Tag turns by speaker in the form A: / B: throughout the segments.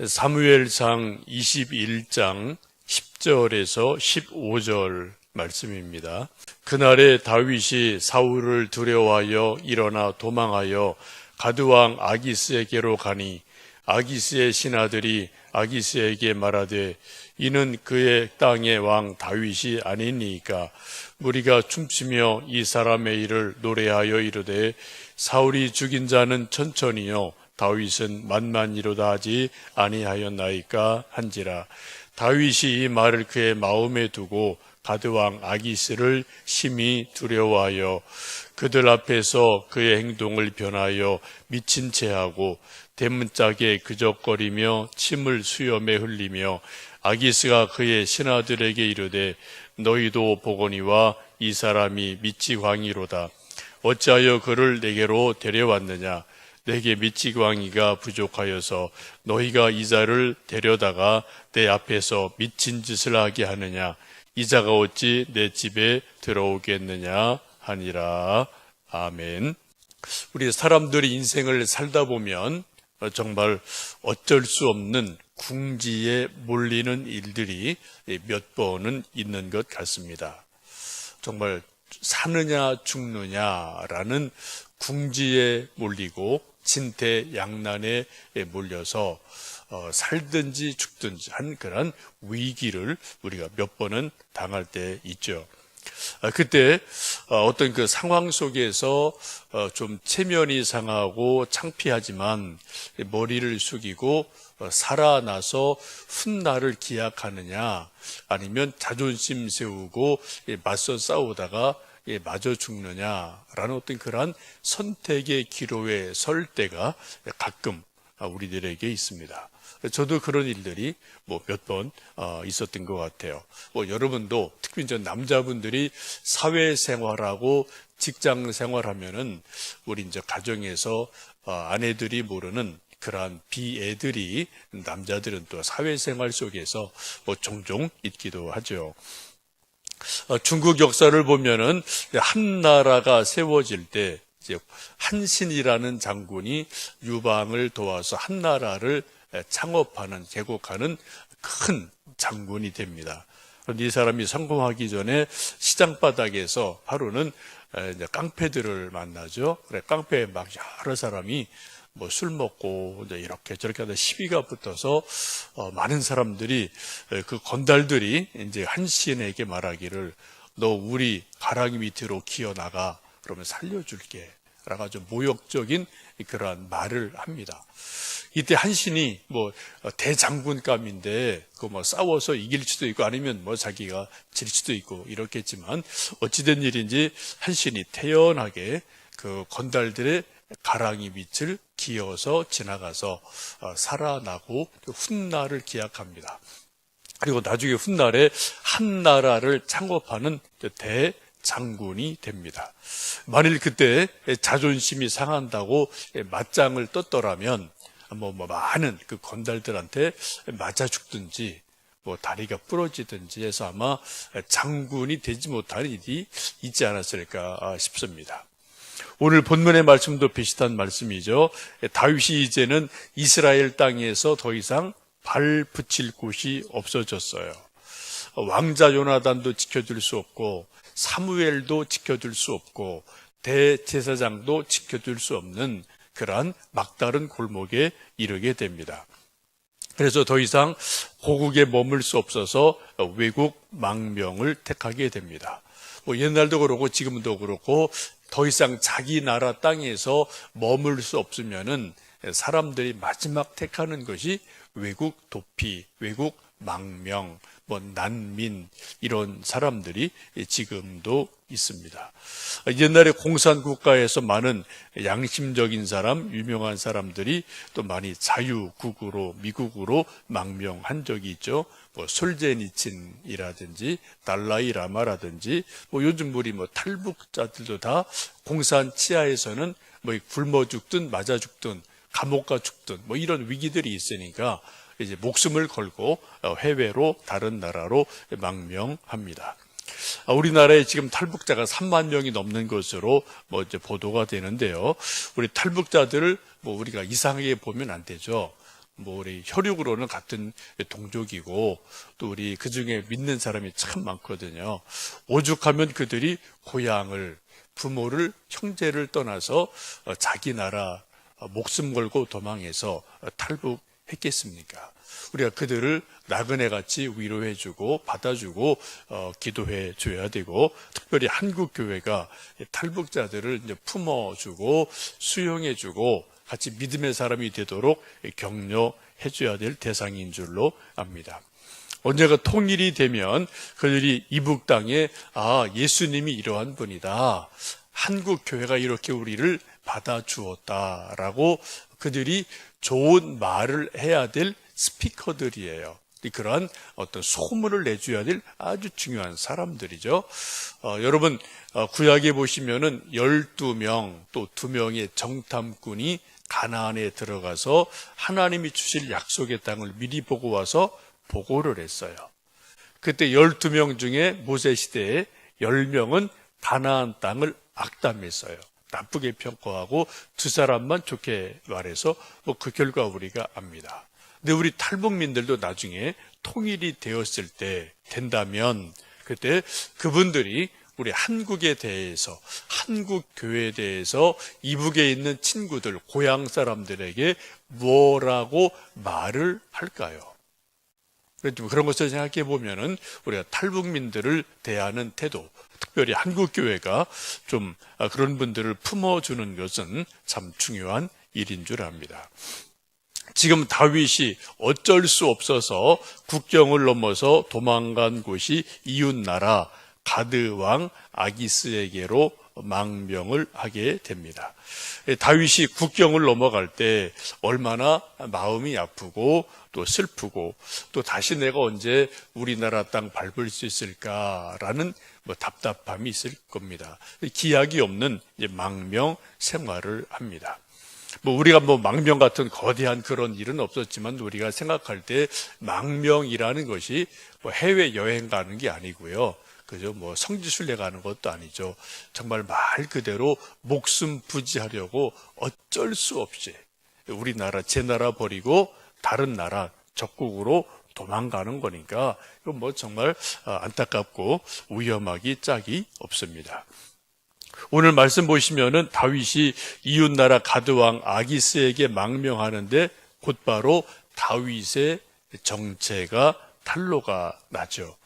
A: 사무엘상 21장 10절에서 15절 말씀입니다. 그날에 다윗이 사울을 두려워하여 일어나 도망하여 가드왕 아기스에게로 가니 아기스의 신하들이 아기스에게 말하되 이는 그의 땅의 왕 다윗이 아니니까 무리가 춤추며 이 사람의 일을 노래하여 이르되 사울이 죽인 자는 천천히요 다윗은 만만이로다 하지 아니하였나이까 한지라. 다윗이 이 말을 그의 마음에 두고 가드왕 아기스를 심히 두려워하여 그들 앞에서 그의 행동을 변하여 미친 채하고 대문짝에 그적거리며 침을 수염에 흘리며 아기스가 그의 신하들에게 이르되 너희도 보거니와 이 사람이 미치광이로다. 어찌하여 그를 내게로 데려왔느냐. 내게 미치광이가 부족하여서 너희가 이 자를 데려다가 내 앞에서 미친 짓을 하게 하느냐. 이 자가 어찌 내 집에 들어오겠느냐 하니라. 아멘. 우리 사람들이 인생을 살다 보면 정말 어쩔 수 없는 궁지에 몰리는 일들이 몇 번은 있는 것 같습니다. 정말 사느냐 죽느냐라는 궁지에 몰리고 진퇴양난에 몰려서 살든지 죽든지 한 그런 위기를 우리가 몇 번은 당할 때 있죠. 그때 어떤 그 상황 속에서 좀 체면이 상하고 창피하지만 머리를 숙이고 살아나서 훗날을 기약하느냐, 아니면 자존심 세우고 맞서 싸우다가 맞아 죽느냐라는 어떤 그러한 선택의 기로에 설 때가 가끔 우리들에게 있습니다. 저도 그런 일들이 몇 번 있었던 것 같아요. 여러분도 특히 저 남자분들이 사회생활하고 직장생활하면은 우리 이제 가정에서 아내들이 모르는 그러한 비애들이 남자들은 또 사회생활 속에서 종종 있기도 하죠. 중국 역사를 보면은 한 나라가 세워질 때 이제 한신이라는 장군이 유방을 도와서 한 나라를 창업하는, 개국하는 큰 장군이 됩니다. 그런데 이 사람이 성공하기 전에 시장 바닥에서 하루는 이제 깡패들을 만나죠. 그래, 깡패에 막 여러 사람이 술 먹고 이제 이렇게 저렇게 하다 시비가 붙어서 많은 사람들이 그 건달들이 이제 한신에게 말하기를 너 우리 가랑이 밑으로 기어나가 그러면 살려줄게 라고 아주 모욕적인 그러한 말을 합니다. 이때 한신이 대장군감인데 싸워서 이길 수도 있고 아니면 자기가 질 수도 있고 이렇겠지만 어찌된 일인지 한신이 태연하게 그 건달들의 가랑이 밑을 기어서 지나가서 살아나고 훗날을 기약합니다. 그리고 나중에 훗날에 한 나라를 창업하는 대장군이 됩니다. 만일 그때 자존심이 상한다고 맞짱을 떴더라면 많은 그 건달들한테 맞아 죽든지 다리가 부러지든지 해서 아마 장군이 되지 못할 일이 있지 않았을까 싶습니다. 오늘 본문의 말씀도 비슷한 말씀이죠. 다윗이 이제는 이스라엘 땅에서 더 이상 발 붙일 곳이 없어졌어요. 왕자 요나단도 지켜줄 수 없고 사무엘도 지켜줄 수 없고 대제사장도 지켜줄 수 없는 그러한 막다른 골목에 이르게 됩니다. 그래서 더 이상 고국에 머물 수 없어서 외국 망명을 택하게 됩니다. 옛날도 그렇고 지금도 그렇고 더 이상 자기 나라 땅에서 머물 수 없으면은 사람들이 마지막 택하는 것이 외국 도피, 외국 망명, 난민 이런 사람들이 지금도 있습니다. 옛날에 공산국가에서 많은 양심적인 사람, 유명한 사람들이 또 많이 자유국으로 미국으로 망명한 적이 있죠. 솔제니친이라든지 달라이 라마라든지 요즘 우리 탈북자들도 다 공산 치하에서는 굶어 죽든 맞아 죽든 감옥 가 죽든 이런 위기들이 있으니까 이제 목숨을 걸고 해외로 다른 나라로 망명합니다. 우리나라에 지금 탈북자가 3만 명이 넘는 것으로 이제 보도가 되는데요. 우리 탈북자들을 우리가 이상하게 보면 안 되죠. 뭐 우리 혈육으로는 같은 동족이고 또 우리 그중에 믿는 사람이 참 많거든요. 오죽하면 그들이 고향을, 부모를, 형제를 떠나서 자기 나라 목숨 걸고 도망해서 탈북했겠습니까? 우리가 그들을 나그네같이 위로해주고 받아주고 기도해줘야 되고, 특별히 한국교회가 탈북자들을 이제 품어주고 수용해주고 같이 믿음의 사람이 되도록 격려해줘야 될 대상인 줄로 압니다. 언제가 통일이 되면 그들이 이북 땅에 예수님이 이러한 분이다, 한국 교회가 이렇게 우리를 받아주었다라고 그들이 좋은 말을 해야 될 스피커들이에요. 그러한 어떤 소문을 내줘야 될 아주 중요한 사람들이죠. 여러분, 구약에 보시면은 12명 또 2명의 정탐꾼이 가나안에 들어가서 하나님이 주실 약속의 땅을 미리 보고 와서 보고를 했어요. 그때 12명 중에 모세 시대에 10명은 가나안 땅을 악담했어요. 나쁘게 평가하고 2사람만 좋게 말해서 그 결과 우리가 압니다. 근데 우리 탈북민들도 나중에 통일이 되었을 때 된다면 그때 그분들이 우리 한국에 대해서, 한국 교회에 대해서 이북에 있는 친구들, 고향 사람들에게 뭐라고 말을 할까요? 그런 것을 생각해 보면은 우리가 탈북민들을 대하는 태도, 특별히 한국교회가 좀 그런 분들을 품어주는 것은 참 중요한 일인 줄 압니다. 지금 다윗이 어쩔 수 없어서 국경을 넘어서 도망간 곳이 이웃나라 가드 왕 아기스에게로 망명을 하게 됩니다. 다윗이 국경을 넘어갈 때 얼마나 마음이 아프고 또 슬프고 또 다시 내가 언제 우리나라 땅 밟을 수 있을까라는 답답함이 있을 겁니다. 기약이 없는 망명 생활을 합니다. 우리가 망명 같은 거대한 그런 일은 없었지만 우리가 생각할 때 망명이라는 것이 해외 여행 가는 게 아니고요. 그죠? 성지순례 가는 것도 아니죠. 정말 말 그대로 목숨 부지하려고 어쩔 수 없이 우리나라, 제 나라 버리고 다른 나라, 적국으로 도망가는 거니까 이건 정말 안타깝고 위험하기 짝이 없습니다. 오늘 말씀 보시면은 다윗이 이웃나라 가드왕 아기스에게 망명하는데 곧바로 다윗의 정체가 탄로가 나죠.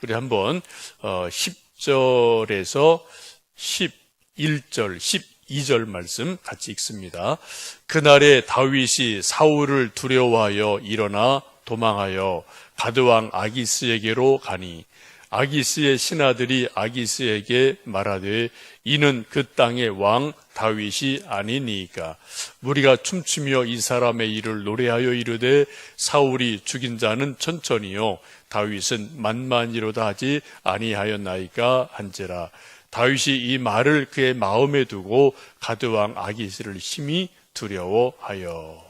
A: 우리 한번 10절에서 11절, 12절 말씀 같이 읽습니다. 그날에 다윗이 사울을 두려워하여 일어나 도망하여 가드왕 아기스에게로 가니 아기스의 신하들이 아기스에게 말하되 이는 그 땅의 왕 다윗이 아니니까 무리가 춤추며 이 사람의 일을 노래하여 이르되 사울이 죽인 자는 천천히요 다윗은 만만이로다 하지 아니하였나이까 한지라. 다윗이 이 말을 그의 마음에 두고 가드왕 아기스를 심히 두려워하여.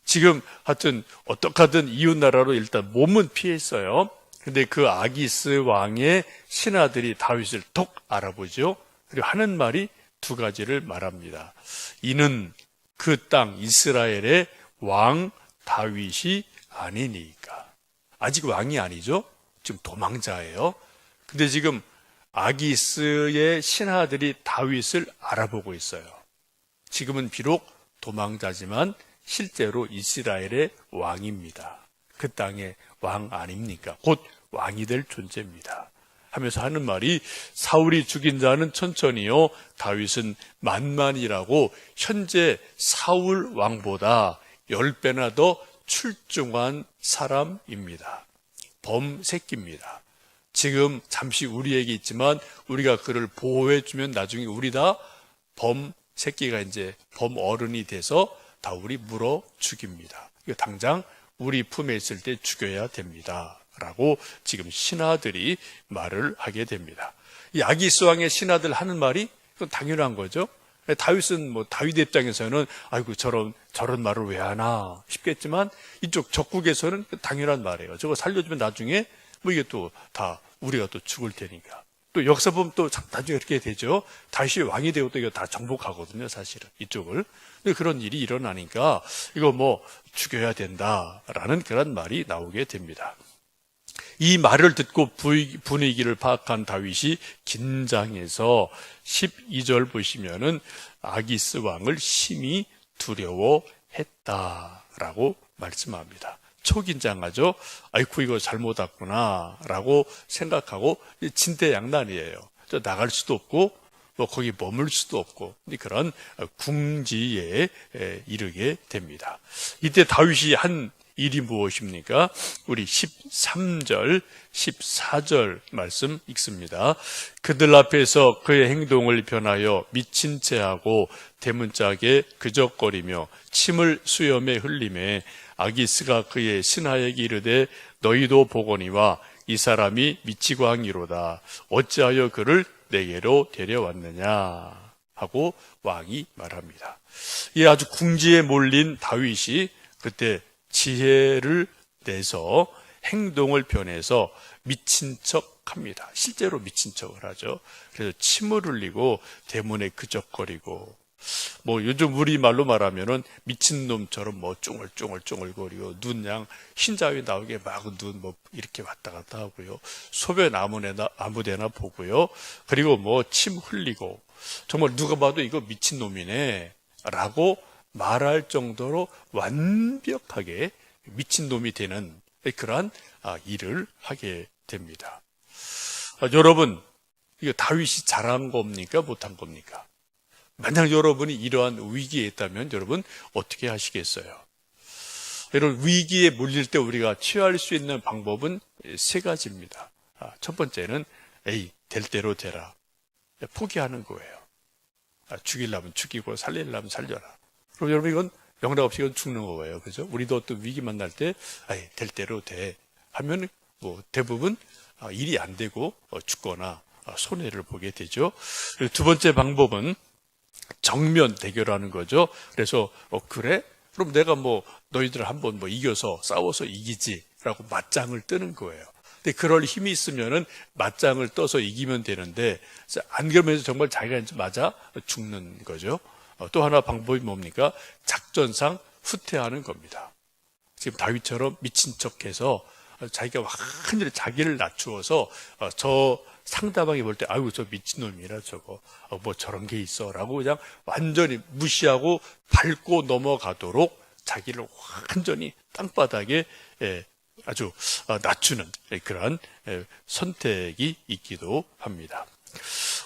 A: 지금 하여튼 어떡하든 이웃나라로 일단 몸은 피했어요. 근데 그 아기스 왕의 신하들이 다윗을 톡 알아보죠. 그리고 하는 말이 2가지를 말합니다. 이는 그 땅 이스라엘의 왕 다윗이 아니니까. 아직 왕이 아니죠. 지금 도망자예요. 근데 지금 아기스의 신하들이 다윗을 알아보고 있어요. 지금은 비록 도망자지만 실제로 이스라엘의 왕입니다. 그 땅의 왕 아닙니까? 곧 왕이 될 존재입니다. 하면서 하는 말이 사울이 죽인 자는 천천히요 다윗은 만만이라고 현재 사울 왕보다 10배나 더 출중한 사람입니다. 범새끼입니다. 지금 잠시 우리에게 있지만 우리가 그를 보호해주면 나중에 우리 다 범새끼가 이제 범어른이 돼서 다 우리 물어 죽입니다. 이거 당장 우리 품에 있을 때 죽여야 됩니다. 라고 지금 신하들이 말을 하게 됩니다. 이 아기스 왕의 신하들 하는 말이 그건 당연한 거죠. 다윗은 다윗 입장에서는 아이고 저런 말을 왜 하나 싶겠지만 이쪽 적국에서는 당연한 말이에요. 저거 살려주면 나중에 이게 또 다 우리가 또 죽을 테니까. 또 역사 보면 또 나중에 그렇게 되죠. 다윗이 왕이 되고 또 이거 다 정복하거든요, 사실은. 이쪽을. 근데 그런 일이 일어나니까 이거 뭐 죽여야 된다라는 그런 말이 나오게 됩니다. 이 말을 듣고 분위기를 파악한 다윗이 긴장해서 12절 보시면은 아기스 왕을 심히 두려워했다라고 말씀합니다. 초긴장하죠. 아이쿠 이거 잘못 왔구나 라고 생각하고 진퇴양난이에요. 나갈 수도 없고 뭐 거기 머물 수도 없고 그런 궁지에 이르게 됩니다. 이때 다윗이 한 일이 무엇입니까? 우리 13절, 14절 말씀 읽습니다. 그들 앞에서 그의 행동을 변하여 미친 채하고 대문짝에 그적거리며 침을 수염에 흘리매 아기스가 그의 신하에게 이르되 너희도 보거니와 이 사람이 미치고 한기로다. 어찌하여 그를 내게로 데려왔느냐 하고 왕이 말합니다. 이 아주 궁지에 몰린 다윗이 그때 지혜를 내서 행동을 변해서 미친 척합니다. 실제로 미친 척을 하죠. 그래서 침을 흘리고 대문에 그적거리고 뭐 요즘 우리말로 말하면은 미친놈처럼 뭐 쫑얼쫑얼쫑얼거리고 눈 양 흰자위 나오게 막 눈 뭐 이렇게 왔다 갔다 하고요. 소변 아무데나 보고요. 그리고 뭐 침 흘리고 정말 누가 봐도 이거 미친놈이네 라고 말할 정도로 완벽하게 미친놈이 되는 그러한 일을 하게 됩니다. 여러분, 이거 다윗이 잘한 겁니까? 못한 겁니까? 만약 여러분이 이러한 위기에 있다면 여러분 어떻게 하시겠어요? 여러분 위기에 몰릴 때 우리가 취할 수 있는 방법은 세 가지입니다. 첫 번째는 될 대로 되라. 포기하는 거예요. 죽이려면 죽이고 살리려면 살려라. 그럼 여러분 이건 영락 없이 이건 죽는 거예요. 그죠? 우리도 어떤 위기 만날 때 될 대로 돼 하면 뭐 대부분 일이 안 되고 죽거나 손해를 보게 되죠. 두 번째 방법은 정면 대결하는 거죠. 그래서 그래? 그럼 내가 뭐 너희들 한번 뭐 이겨서 싸워서 이기지라고 맞짱을 뜨는 거예요. 근데 그럴 힘이 있으면은 맞짱을 떠서 이기면 되는데 안 그러면서 정말 자기가 이제 맞아 죽는 거죠. 또 하나 방법이 뭡니까? 작전상 후퇴하는 겁니다. 지금 다윗처럼 미친 척해서 자기가 완전히 자기를 낮추어서 저 상대방이 볼 때 아이고 저 미친놈이라 저거 뭐 저런 게 있어 라고 그냥 완전히 무시하고 밟고 넘어가도록 자기를 완전히 땅바닥에 아주 낮추는 그러한 선택이 있기도 합니다.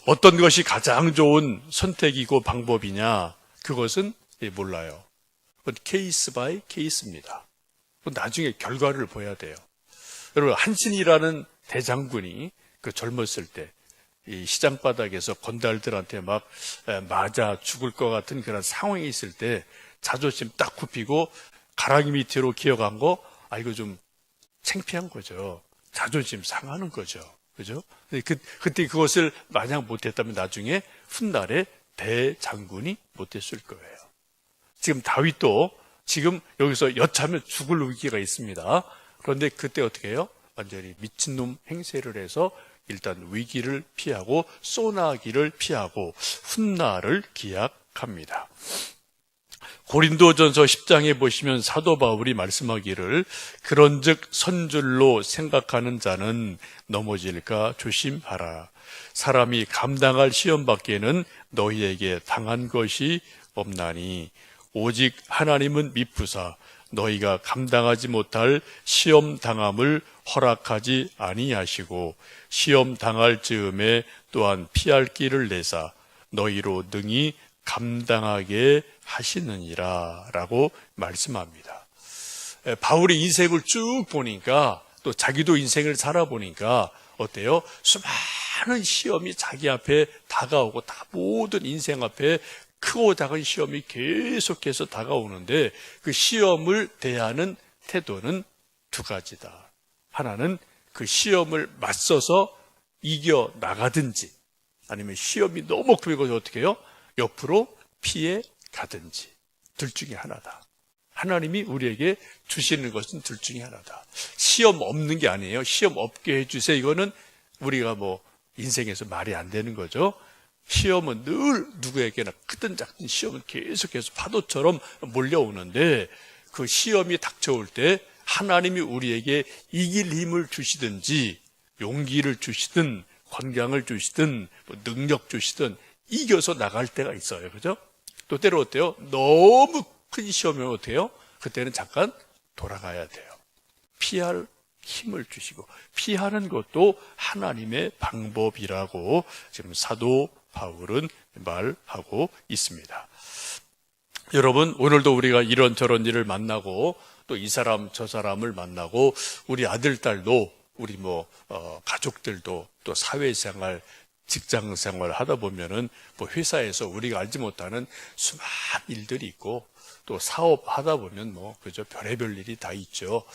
A: 어떤 것이 가장 좋은 선택이고 방법이냐? 그것은 몰라요. 그건 케이스 바이 케이스입니다. 나중에 결과를 봐야 돼요. 여러분 한신이라는 대장군이 그 젊었을 때 이 시장 바닥에서 건달들한테 막 맞아 죽을 것 같은 그런 상황이 있을 때 자존심 딱 굽히고 가랑이 밑으로 기어간 거 이거 좀 창피한 거죠. 자존심 상하는 거죠. 그죠? 그때 그것을 만약 못했다면 나중에 훗날에 대장군이 못했을 거예요. 지금 다윗도 지금 여기서 여차하면 죽을 위기가 있습니다. 그런데 그때 어떻게 해요? 완전히 미친놈 행세를 해서 일단 위기를 피하고 쏘나기를 피하고 훗날을 기약합니다. 고린도전서 10장에 보시면 사도 바울이 말씀하기를 그런즉 선줄로 생각하는 자는 넘어질까 조심하라. 사람이 감당할 시험 밖에는 너희에게 당한 것이 없나니 오직 하나님은 미쁘사 너희가 감당하지 못할 시험 당함을 허락하지 아니하시고 시험 당할 즈음에 또한 피할 길을 내사 너희로 능히 감당하게 하시느니라 라고 말씀합니다. 바울의 인생을 쭉 보니까 또 자기도 인생을 살아보니까 어때요? 수많은 시험이 자기 앞에 다가오고 다 모든 인생 앞에 크고 작은 시험이 계속해서 다가오는데 그 시험을 대하는 태도는 두 가지다. 하나는 그 시험을 맞서서 이겨 나가든지 아니면 시험이 너무 크면 어떻게 해요? 옆으로 피해 가든지 둘 중에 하나다. 하나님이 우리에게 주시는 것은 둘 중에 하나다. 시험 없는 게 아니에요. 시험 없게 해주세요. 이거는 우리가 뭐 인생에서 말이 안 되는 거죠. 시험은 늘 누구에게나 크든 작든 시험은 계속해서 파도처럼 몰려오는데 그 시험이 닥쳐올 때 하나님이 우리에게 이길 힘을 주시든지 용기를 주시든 건강을 주시든 능력 주시든 이겨서 나갈 때가 있어요. 그죠? 또 때로 어때요? 너무 큰 시험이면 어때요? 그때는 잠깐 돌아가야 돼요. 피할 힘을 주시고 피하는 것도 하나님의 방법이라고 지금 사도 바울은 말하고 있습니다. 여러분, 오늘도 우리가 이런저런 일을 만나고 또 이 사람 저 사람을 만나고 우리 아들 딸도 우리 가족들도 또 사회생활 직장생활 하다 보면은 회사에서 우리가 알지 못하는 수많은 일들이 있고 또 사업하다 보면 그죠, 별의별 일이 다 있죠.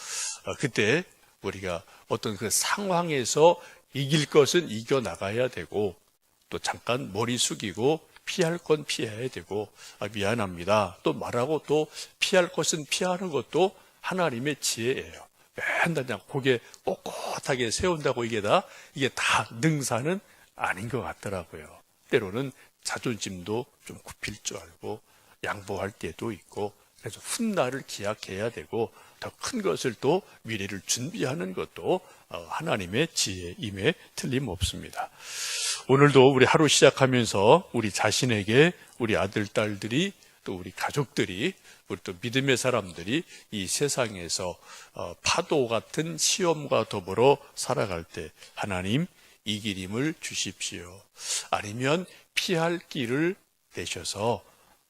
A: 그때 우리가 어떤 그 상황에서 이길 것은 이겨나가야 되고 또 잠깐 머리 숙이고 피할 건 피해야 되고 미안합니다 또 말하고 또 피할 것은 피하는 것도 하나님의 지혜예요. 맨날 그냥 고개 꼿꼿하게 세운다고 이게 다 능사는 아닌 것 같더라고요. 때로는 자존심도 좀 굽힐 줄 알고 양보할 때도 있고 그래서 훗날을 기약해야 되고 더 큰 것을 또 미래를 준비하는 것도 하나님의 지혜임에 틀림없습니다. 오늘도 우리 하루 시작하면서 우리 자신에게 우리 아들, 딸들이 또 우리 가족들이 우리 또 믿음의 사람들이 이 세상에서 파도 같은 시험과 더불어 살아갈 때 하나님 이길 힘을 주십시오. 아니면 피할 길을 내셔서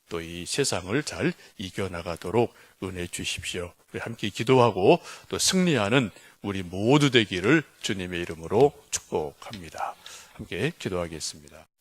A: 또 이 세상을 잘 이겨나가도록 은혜 주십시오. 우리 함께 기도하고 또 승리하는 우리 모두 되기를 주님의 이름으로 축복합니다. 함께 기도하겠습니다.